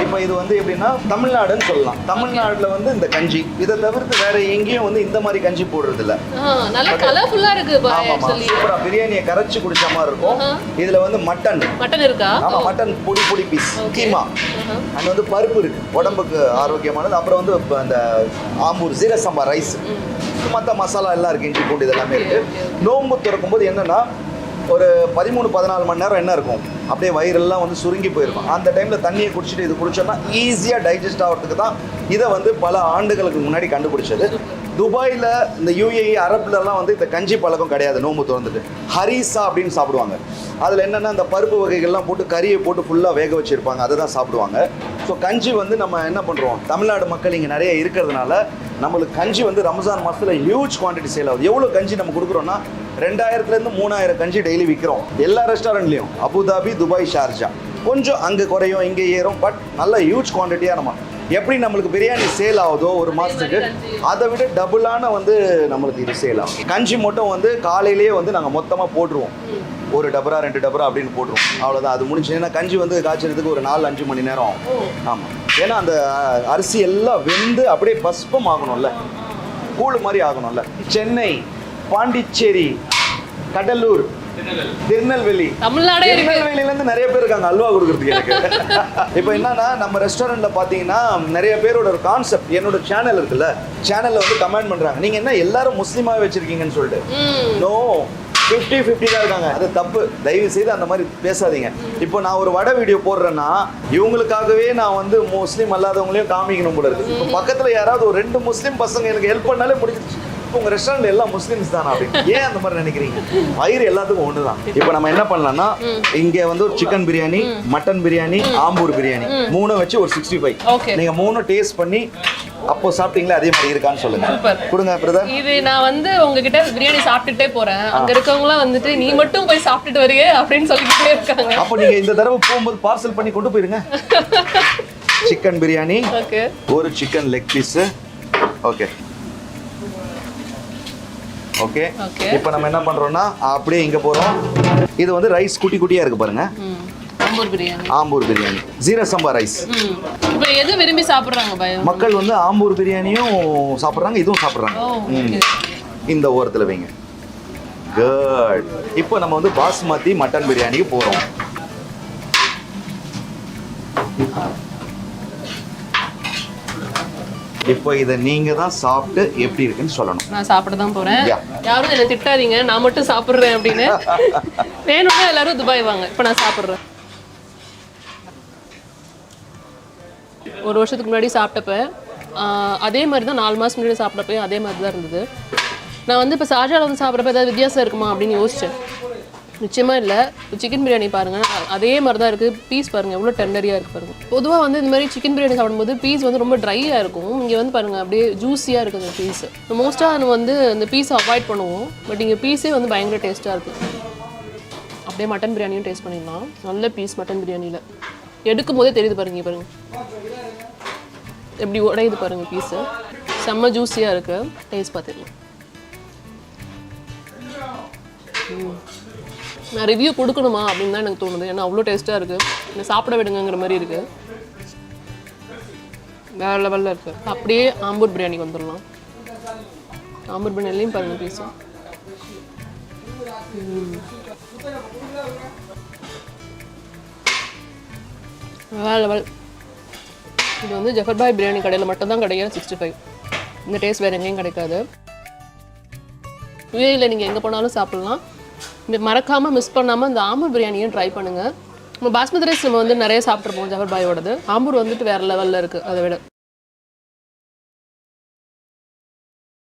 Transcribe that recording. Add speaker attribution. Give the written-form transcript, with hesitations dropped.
Speaker 1: இப்போ இது வந்து எப்படின்னா தமிழ்நாடுன்னு சொல்லலாம். தமிழ்நாடுல வந்து இந்த கஞ்சி இதை தவிர்த்து வேற எங்கேயும் வந்து இந்த மாதிரி கஞ்சி போடுறது இல்ல.
Speaker 2: நல்ல கலர்ஃபுல்லா இருக்கு பாய். ஆக்சுவலி
Speaker 1: சூப்பரா பிரியாணியை கரைச்சு குடிச்ச மாதிரி இருக்கும். இதுல வந்து மட்டன்
Speaker 2: இருக்கா?
Speaker 1: ஆமா, மட்டன் பொடி பீஸ், கீமா. அண்ட் வந்து பருப்பு இருக்கு, உடம்புக்கு ஆரோக்கியமானது. அப்புறம் வந்து அந்த ஆம்பூர் ஜீரக சம்பா ரைஸ், மற்ற மசாலா எல்லாம் இருக்கு, இஞ்சி பூண்டு இதெல்லாமே இருக்கு. நோம்பு திறக்கும் போது என்னன்னா ஒரு 13-14 மணி நேரம் என்ன இருக்கும், அப்படியே வயிறெல்லாம் வந்து சுருங்கி போயிருக்கும். அந்த டைமில் தண்ணியை குடிச்சிட்டு இது குடிச்சோம்னா ஈஸியாக டைஜஸ்ட் ஆகிறதுக்கு தான் இதை வந்து பல ஆண்டுகளுக்கு முன்னாடி கண்டுபிடிச்சது. துபாயில், இந்த யுஏஇ, அரபுலலாம் வந்து இந்த கஞ்சி பழக்கம் கிடையாது. நோம்பு திறந்துட்டு ஹரிசா அப்படின்னு சாப்பிடுவாங்க. அதில் என்னென்னா இந்த பருப்பு வகைகள்லாம் போட்டு கறியை போட்டு ஃபுல்லாக வேக வச்சுருப்பாங்க, அதை தான் சாப்பிடுவாங்க. ஸோ கஞ்சி வந்து நம்ம என்ன பண்ணுறோம், தமிழ்நாடு மக்கள் இங்கே நிறைய இருக்கிறதுனால நம்மளுக்கு கஞ்சி வந்து ரம்ஜான் மாதத்தில் ஹியூஜ் குவான்டிட்டி சேல் ஆகுது. எவ்வளோ கஞ்சி நம்ம கொடுக்குறோன்னா 2000-3000 கஞ்சி டெய்லி விற்கிறோம் எல்லா ரெஸ்டாரண்ட்லேயும். Abu Dhabi, Dubai, Sharjah. கொஞ்சம் அங்கே குறையும், இங்கே ஏறும், பட் நல்ல ஹியூஜ் குவான்டிட்டியாக நம்ம எப்படி நம்மளுக்கு பிரியாணி சேல் ஆகுதோ ஒரு மாதத்துக்கு, அதை விட டபுளான வந்து நம்மளுக்கு இது சேல் ஆகும். கஞ்சி மட்டும் வந்து காலையிலேயே வந்து நாங்கள் மொத்தமாக போட்டுருவோம், ஒரு டபரா 2 டபரா அப்படின்னு போட்டுருவோம், அவ்வளோதான். அது முடிஞ்சு. ஏன்னா கஞ்சி வந்து காய்ச்சறதுக்கு ஒரு 4-5 மணி நேரம் ஆகும். ஆமாம், ஏன்னா அந்த அரிசி எல்லாம் வெந்து அப்படியே பஸ்பம் ஆகணும்ல, கூழ் மாதிரி ஆகணும்ல. சென்னை, பாண்டிச்சேரி, கடலூர், திருநெல்வேலி, திருநெல்வேலியிலேருந்து நிறைய பேர் இருக்காங்க அல்வா கொடுக்குறதுக்கு எனக்கு. இப்போ என்னன்னா நம்ம ரெஸ்டாரண்ட்ல பார்த்தீங்கன்னா நிறைய பேரோட ஒரு கான்செப்ட், என்னோட சேனல் இருக்குல்ல, சேனல்ல வந்து கமெண்ட் பண்றாங்க, நீங்க என்ன எல்லாரும் முஸ்லீமாவே வச்சிருக்கீங்கன்னு சொல்லிட்டு. நோ, 50-50 தான் இருக்காங்க. அது தப்பு. தயவு செய்து அந்த மாதிரி பேசாதீங்க. இப்போ நான் ஒரு வடை வீடியோ போடுறேன்னா இவங்களுக்காகவே நான் வந்து முஸ்லீம் அல்லாதவங்களையும் காமிக்கணும் போல இருக்கு. இப்போ பக்கத்தில் யாராவது ஒரு 2 முஸ்லீம் பசங்க எனக்கு ஹெல்ப் பண்ணாலே முடிஞ்சிச்சு. உங்க ரெஸ்டாரண்ட்ல எல்லாம் முஸ்லிம்ஸ் தானா அப்படின்னு ஏன் அந்த மாதிரி நினைக்கிறீங்க? வயிறு எல்லாத்துக்கும் ஒண்ணுதான். இப்போ நம்ம என்ன பண்ணலாம்னா இங்க வந்து ஒரு சிக்கன் பிரியாணி, மட்டன் பிரியாணி, ஆம்பூர் பிரியாணி 3 வச்சு ஒரு 65. நீங்க 3 டேஸ்ட் பண்ணி அப்போ சாப்பிட்டீங்களா அதே மாதிரி இருக்கான்னு சொல்லுங்க. கொடுங்க பிரதர்.
Speaker 2: இது நான் வந்து உங்ககிட்ட பிரியாணி சாப்பிட்டுட்டே போறேன், அங்க இருக்கவங்களாம் வந்துட்டு நீ மட்டும் போய் சாப்பிட்டுட்டு வரீங்க அப்படின்னு சொல்லிக்கிட்டே இருக்காங்க.
Speaker 1: அப்போ நீங்க இந்த தடவை போகும்போது பார்சல் பண்ணி கொண்டு போயிருங்க. சிக்கன் பிரியாணி, ஒரு chicken leg piece. Okay okay. இப்போ நம்ம என்ன பண்றோம்னா அப்படியே இங்க போறோம். இது வந்து ரைஸ் குட்டி குட்டியா இருக்கு பாருங்க. ஆம்பூர் பிரியாணி ஜீரக சம்பா ரைஸ்.
Speaker 2: இப்போ எது விரும்பி சாப்பிடுறாங்க பாய்
Speaker 1: மக்கள்? வந்து ஆம்பூர் பிரியாணியும் சாப்பிடுறாங்க, இதுவும் சாப்பிடுறாங்க. இந்த ஓரத்துல வைங்க. குட். இப்போ நம்ம வந்து பாஸ்மதி மட்டன் பிரியாணிக்கு போறோம். இப்போ இதை நீங்க தான் சாப்பிட்டு எப்படி இருக்குன்னு சொல்லணும்.
Speaker 2: நான் சாப்பிட தான் போறேன். யாரும் என்ன திட்டாதீங்க, நான் மட்டும் சாப்பிடுறேன் அப்படின்னு. வேணும்னா எல்லாரும் துபாய் வாங்க. இப்போ நான் சாப்பிடுறேன். ஒரு வருஷத்துக்கு முன்னாடி சாப்பிட்டப்ப அதே மாதிரி தான், 4 மாதம் முன்னாடி சாப்பிட்டப்ப அதே மாதிரி தான் இருந்தது. நான் வந்து இப்போ ஷார்ஜாவில் வந்து சாப்பிட்றப்ப ஏதாவது வித்தியாசம் இருக்குமா அப்படின்னு யோசித்தேன். நிச்சயமாக இல்லை. சிக்கன் பிரியாணி பாருங்கள், அதே மாதிரி தான் இருக்குது. பீஸ் பாருங்கள் எவ்வளோ டெண்டரியாக இருக்குது பாருங்கள். பொதுவாக வந்து இந்த மாதிரி சிக்கன் பிரியாணி சாப்பிடும்போது பீஸ் வந்து ரொம்ப ட்ரையாக இருக்கும். இங்கே வந்து பாருங்கள் அப்படியே ஜூஸியாக இருக்குது அந்த பீஸ். மோஸ்ட்டாக நம்ம வந்து அந்த பீஸை அவாய்ட் பண்ணுவோம், பட் இங்கே பீஸே வந்து பயங்கர டேஸ்ட்டாக இருக்குது. அப்படியே மட்டன் பிரியாணியும் டேஸ்ட் பண்ணிடலாம். நல்ல பீஸ் மட்டன் பிரியாணியில் எடுக்கும் போதே தெரியுது பாருங்க. பாருங்கள் எப்படி உடையுது பாருங்கள் பீஸு. செம்ம ஜூஸியாக இருக்குது. டேஸ்ட் பார்த்துக்கலாம். நான் ரிவ்யூ கொடுக்கணுமா அப்படின்னு தான் எனக்கு தோணுது. ஏன்னா அவ்வளோ டேஸ்ட்டாக இருக்குது. என்னை சாப்பிட விடுங்கிற மாதிரி இருக்குது. வேறு லெவலில் இருக்குது. அப்படியே ஆம்பூர் பிரியாணிக்கு வந்துடலாம். ஆம்பூர் பிரியாணிலையும் பாருங்கள் பீஸு. வேறு லெவல். இது வந்து ஜஃபர்பாய் பிரியாணி கடையில் மட்டும்தான் கிடைக்கிற 65. இந்த டேஸ்ட் வேறு எங்கேயும் கிடைக்காது. யுஏஇயில் நீங்கள் எங்கே போனாலும் சாப்பிட்லாம். மறக்காமல் மிஸ் பண்ணாமல் இந்த ஆம்பூர் பிரியாணியும் ட்ரை பண்ணுங்கள். நம்ம பாஸ்மதி ரைஸ் நம்ம வந்து நிறைய சாப்பிட்ருப்போம் ஜஃபர்பாயோடது. ஆம்பூர் வந்துட்டு வேறு லெவலில் இருக்குது அதை விட.